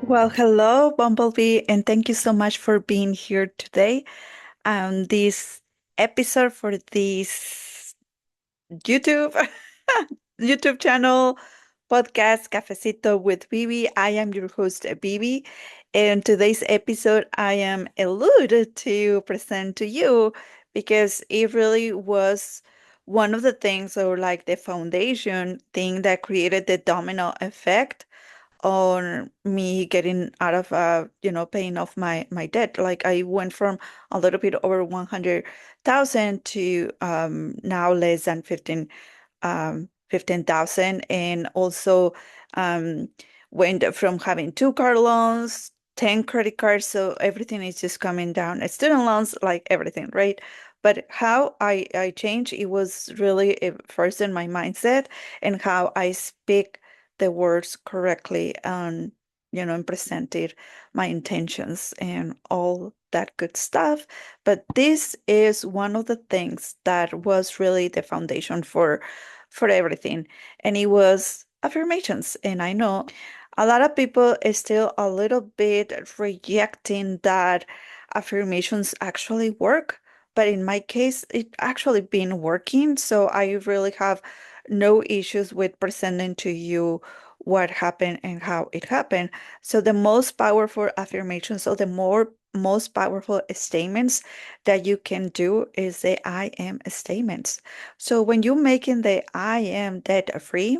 Well, hello, Bumblebee, and thank you so much for being here today on this episode for this YouTube YouTube channel podcast Cafecito with Bibi. I am your host, Bibi. In today's episode, I am eluded to present to you because it really was one of the things, or like the foundation thing that created the domino effect on me getting out of paying off my debt. Like I went from a little bit over 100,000 to now less than 15,000, and also um went from having two car loans, 10 credit cards, so everything is just coming down. Student loans, like everything, right? But how I changed, it was really first in my mindset and how I speak the words correctly, and presented my intentions and all that good stuff. But this is one of the things that was really the foundation for everything, and it was affirmations. And I know a lot of people is still a little bit rejecting that affirmations actually work. But in my case, it actually been working. So I really have no issues with presenting to you what happened and how it happened. So the most powerful affirmations, so the most powerful statements that you can do is the I am statements. So when you're making the I am debt free,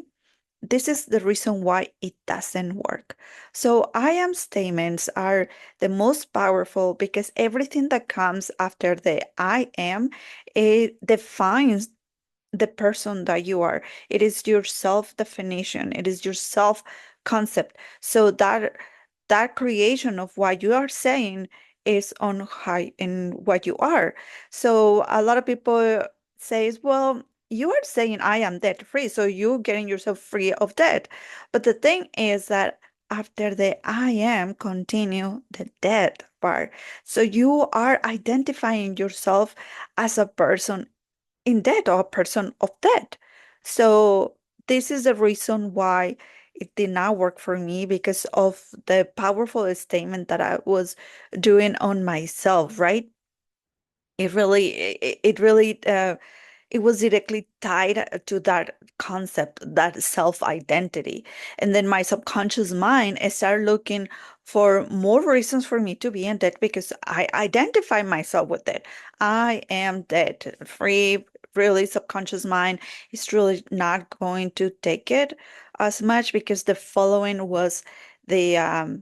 this is the reason why it doesn't work. So I am statements are the most powerful because everything that comes after the I am, it defines the person that you are. It is your self definition. It is your self concept. So that creation of what you are saying is on high in what you are. So a lot of people says, well, you are saying I am debt free, so you're getting yourself free of debt. But the thing is that after the I am continue the debt part. So you are identifying yourself as a person in debt or a person of debt. So this is the reason why it did not work for me because of the powerful statement that I was doing on myself, right? It really it was directly tied to that concept, that self-identity. And then my subconscious mind started looking for more reasons for me to be in debt because I identify myself with it. I am debt free. Really, subconscious mind is really not going to take it as much because the following was the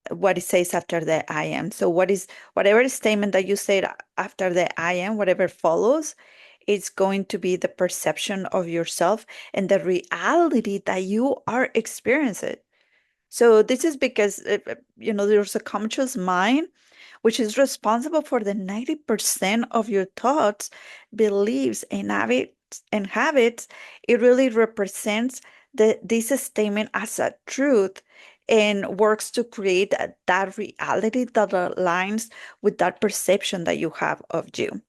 what it says after the I am. So whatever statement that you said after the I am, whatever follows, it's going to be the perception of yourself and the reality that you are experiencing. So this is because there's a conscious mind which is responsible for the 90% of your thoughts, beliefs, and habits. It really represents this statement as a truth and works to create that reality that aligns with that perception that you have of you.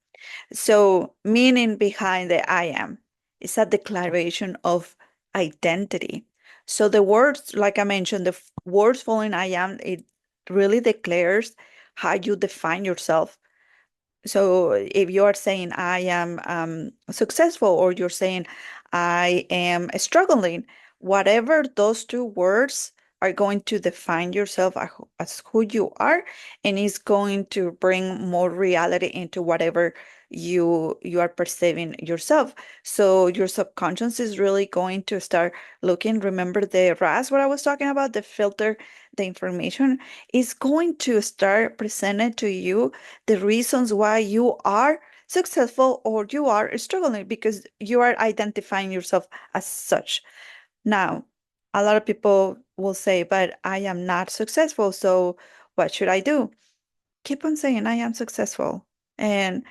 So, meaning behind the I am is a declaration of identity. So, the words, like I mentioned, the words following I am, it really declares how you define yourself. So, if you are saying I am successful, or you're saying I am struggling, whatever those two words are going to define yourself as who you are, and is going to bring more reality into whatever you are perceiving yourself. So your subconscious is really going to start looking. Remember the RAS, what I was talking about, the filter, the information is going to start presenting to you the reasons why you are successful or you are struggling because you are identifying yourself as such. Now, a lot of people will say, but I am not successful, so what should I do? Keep on saying I am successful, and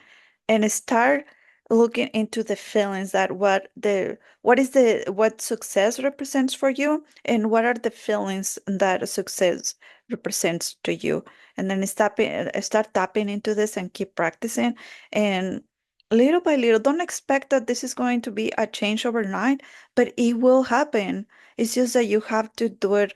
start looking into the feelings that what success represents for you, and what are the feelings that success represents to you. And then start tapping into this and keep practicing, and little by little, don't expect that this is going to be a change overnight, but it will happen. It's just that you have to do it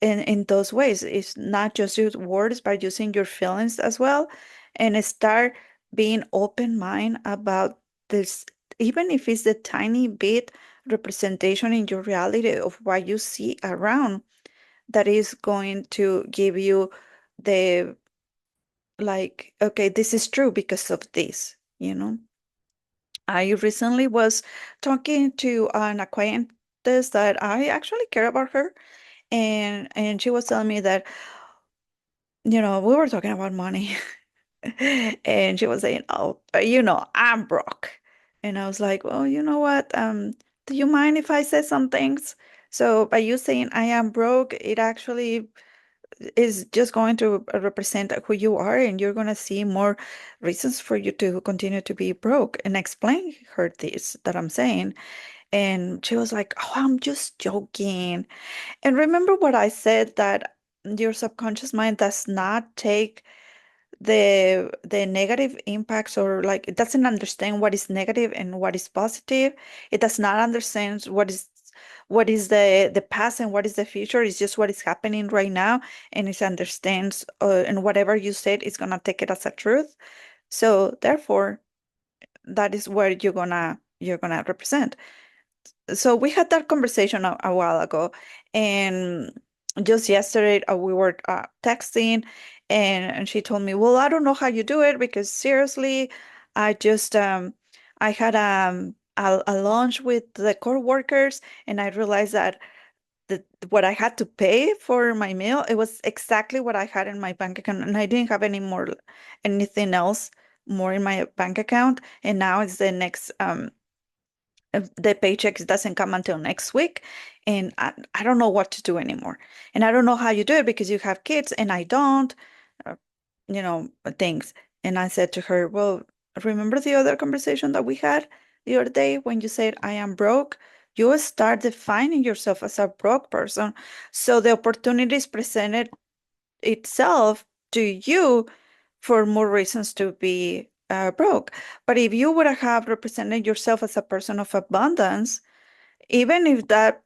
in those ways. It's not just use words, but using your feelings as well, and start being open mind about this, even if it's a tiny bit representation in your reality of what you see around, that is going to give you the, like, okay, this is true because of this. I recently was talking to an acquaintance that I actually care about her, and she was telling me that, we were talking about money, and she was saying, "Oh, I'm broke," and I was like, "Well, you know what? Do you mind if I say some things?" So by you saying I am broke, it actually is just going to represent who you are, and you're going to see more reasons for you to continue to be broke. And explain her this that I'm saying. And she was like, "Oh, I'm just joking." And remember what I said, that your subconscious mind does not take the negative impacts, or like it doesn't understand what is negative and what is positive. It does not understand what is the past and what is the future. It's just what is happening right now, and it understands, and whatever you said is gonna take it as a truth. So therefore, that is where you're gonna represent. So we had that conversation a while ago, and just yesterday, we were texting, and she told me, "Well, I don't know how you do it, because seriously, I had a lunch with the coworkers, and I realized that what I had to pay for my meal, it was exactly what I had in my bank account, and I didn't have anything else more in my bank account, and now it's the next the paycheck doesn't come until next week, and I don't know what to do anymore, and I don't know how you do it because you have kids and I don't, uh, things." And I said to her, "Well, remember the other conversation that we had the other day when you said I am broke? You will start defining yourself as a broke person, so the opportunities presented itself to you for more reasons to be broke. But if you would have represented yourself as a person of abundance, even if that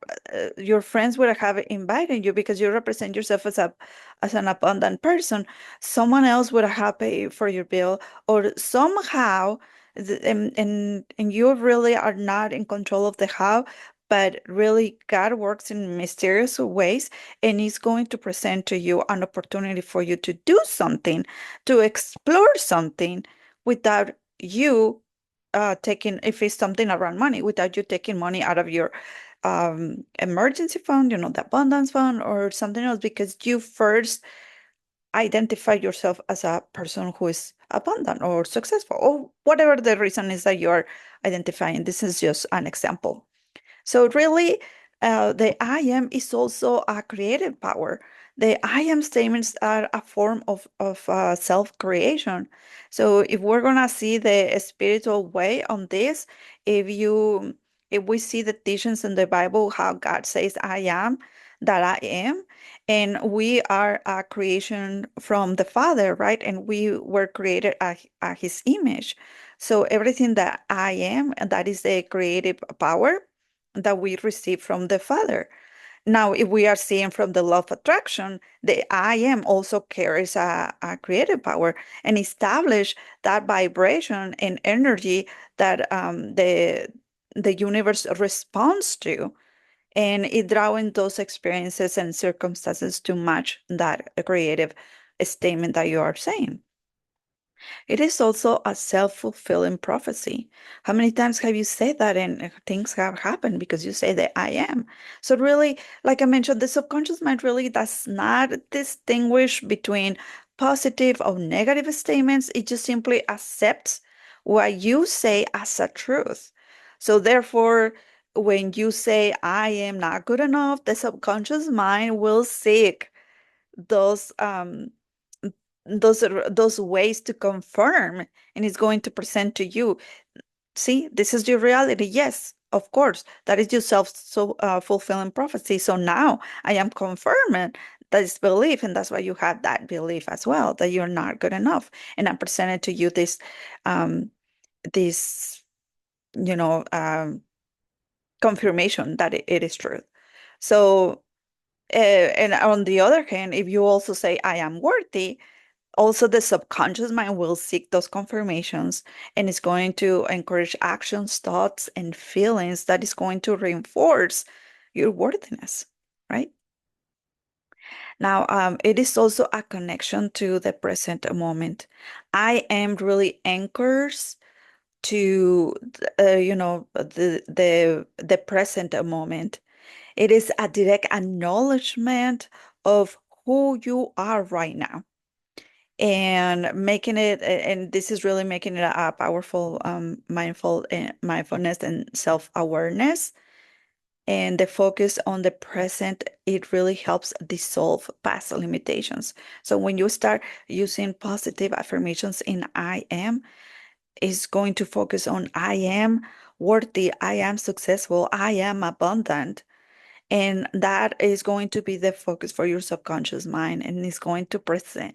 your friends would have invited you because you represent yourself as an abundant person, someone else would have paid for your bill, or somehow, and you really are not in control of the how, but really God works in mysterious ways, and He's going to present to you an opportunity for you to do something, to explore something, without you taking, if it's something around money, without you taking money out of your emergency fund, the abundance fund, or something else, because you first identify yourself as a person who is abundant or successful, or whatever the reason is that you're identifying. This is just an example. So really, the I am is also a creative power. The I am statements are a form of self-creation. So if we're gonna see the spiritual way on this, if we see the teachings in the Bible, how God says I am, that I am, and we are a creation from the Father, right? And we were created at His image. So everything that I am, and that is the creative power that we receive from the Father. Now, if we are seeing from the law of attraction, the I am also carries a creative power, and establish that vibration and energy that the universe responds to, and it drawing those experiences and circumstances to match that creative statement that you are saying. It is also a self-fulfilling prophecy. How many times have you said that, and things have happened because you say that I am? So really, like I mentioned, the subconscious mind really does not distinguish between positive or negative statements. It just simply accepts what you say as a truth. So therefore, when you say I am not good enough, the subconscious mind will seek those those ways to confirm, and it's going to present to you, "See, this is your reality. Yes, of course, that is your fulfilling prophecy. So now I am confirming this belief, and that's why you have that belief as well, that you're not good enough, and I'm presenting to you um this you know confirmation that it is true." So And on the other hand, if you also say, I am worthy, also the subconscious mind will seek those confirmations and it's going to encourage actions, thoughts, and feelings that is going to reinforce your worthiness, right? Now, it is also a connection to the present moment. I am really anchors to the present moment. It is a direct acknowledgement of who you are right now and making it, and this is really making it a powerful mindfulness and self-awareness. And the focus on the present, it really helps dissolve past limitations. So when you start using positive affirmations in I am, is going to focus on I am worthy, I am successful, I am abundant. And that is going to be the focus for your subconscious mind, and it's going to present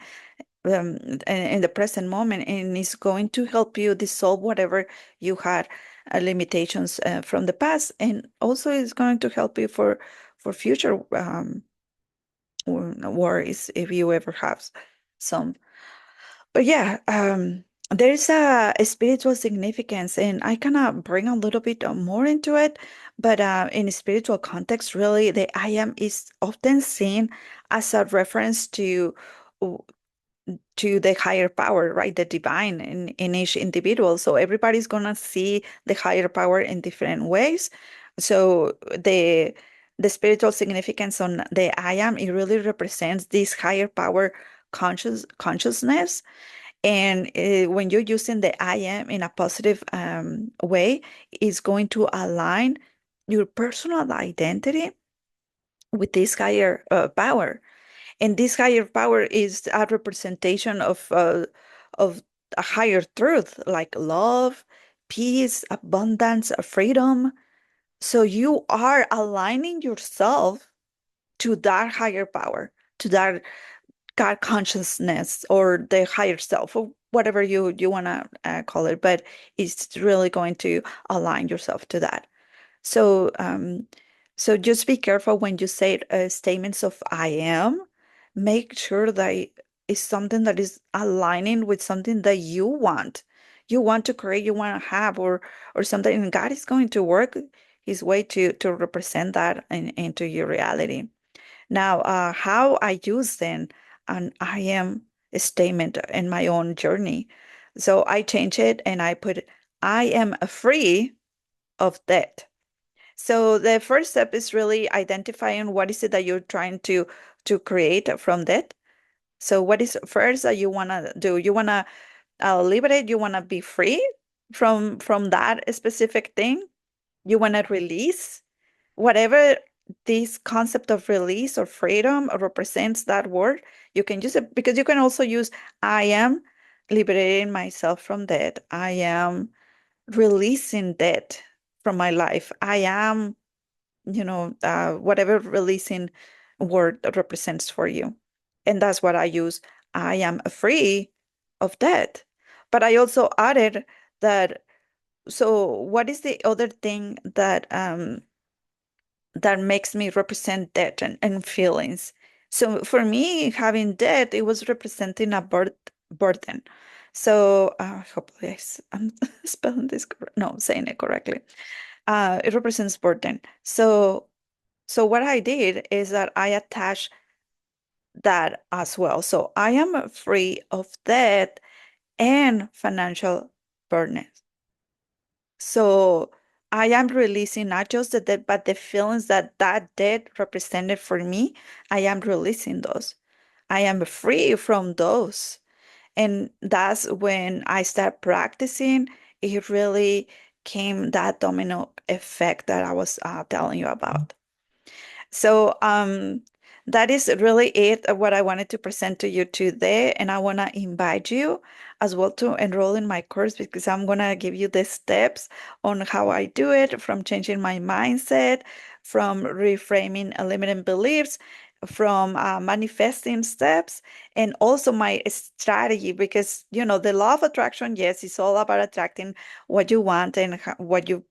in the present moment, and it's going to help you dissolve whatever you had limitations from the past, and also it's going to help you for future worries if you ever have some. But yeah, there's a spiritual significance, and I kind of bring a little bit more into it. But in a spiritual context, really, the I am is often seen as a reference to the higher power, right? The divine in each individual. So everybody's gonna see the higher power in different ways. So the spiritual significance on the I am, it really represents this higher power consciousness. And when you're using the I am in a positive way, it's going to align your personal identity with this higher power. And this higher power is a representation of a higher truth, like love, peace, abundance, freedom. So you are aligning yourself to that higher power, to that God consciousness or the higher self, or whatever you want to call it. But it's really going to align yourself to that. So, so just be careful when you say statements of I am. Make sure that it's something that is aligning with something that you want. You want to create, you want to have, or something, and God is going to work His way to represent that into your reality. Now, how I use then an I am statement in my own journey. So I change it and I put I am free of debt. So the first step is really identifying what is it that you're trying to create from that. So what is first that you want to do? You want to liberate, you want to be free from that specific thing. You want to release whatever this concept of release or freedom represents that word. You can use it because you can also use I am liberating myself from debt. I am releasing debt from my life. I am whatever releasing word that represents for you. And that's what I use. I am free of that. But I also added that, so what is the other thing that makes me represent that and feelings? So for me, having that, it was representing a burden. So hopefully I'm spelling this no, saying it correctly. It represents burden. So what I did is that I attached that as well. So I am free of debt and financial burden. So I am releasing not just the debt, but the feelings that that debt represented for me. I am releasing those. I am free from those. And that's when I start practicing. It really came that domino effect that I was telling you about. So that is really it, what I wanted to present to you today. And I want to invite you as well to enroll in my course because I'm going to give you the steps on how I do it, from changing my mindset, from reframing limiting beliefs, from manifesting steps, and also my strategy. Because, the law of attraction, yes, it's all about attracting what you want and what you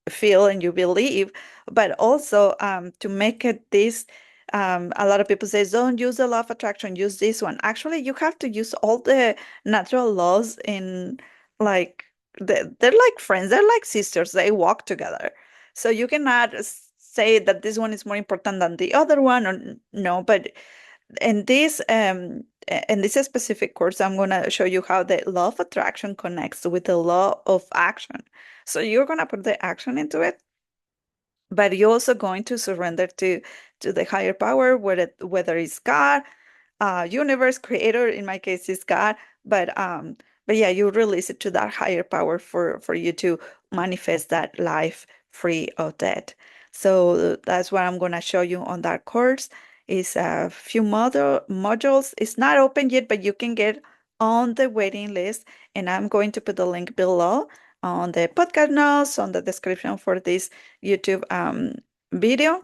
feel and you believe, but also to make it this A lot of people say, don't use the law of attraction, use this one. Actually, you have to use all the natural laws in, like, they're like friends, they're like sisters, they walk together. So you cannot say that this one is more important than the other one, or no. But in this specific course, I'm going to show you how the law of attraction connects with the law of action. So you're going to put the action into it, but you're also going to surrender to the higher power, whether it's God, universe, creator. In my case, is God. But yeah, you release it to that higher power for you to manifest that life free of debt. So that's what I'm going to show you on that course. Is a few modules. It's not open yet, but you can get on the waiting list, and I'm going to put the link below on the podcast notes, on the description for this YouTube video.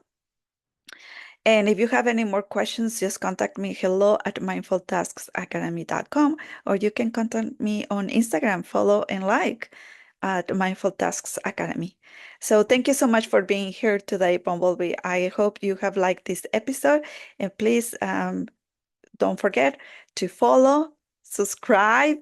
And if you have any more questions, just contact me, hello@mindfultasksacademy.com, or you can contact me on Instagram, follow and like at Mindful Tasks Academy. So thank you so much for being here today, Bumblebee. I hope you have liked this episode, and please don't forget to follow, subscribe,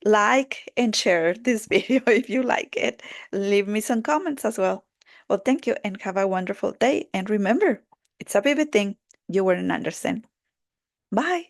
like, and share this video if you like it. Leave me some comments as well. Well, thank you and have a wonderful day. And remember, it's a baby thing. You wouldn't understand. Bye.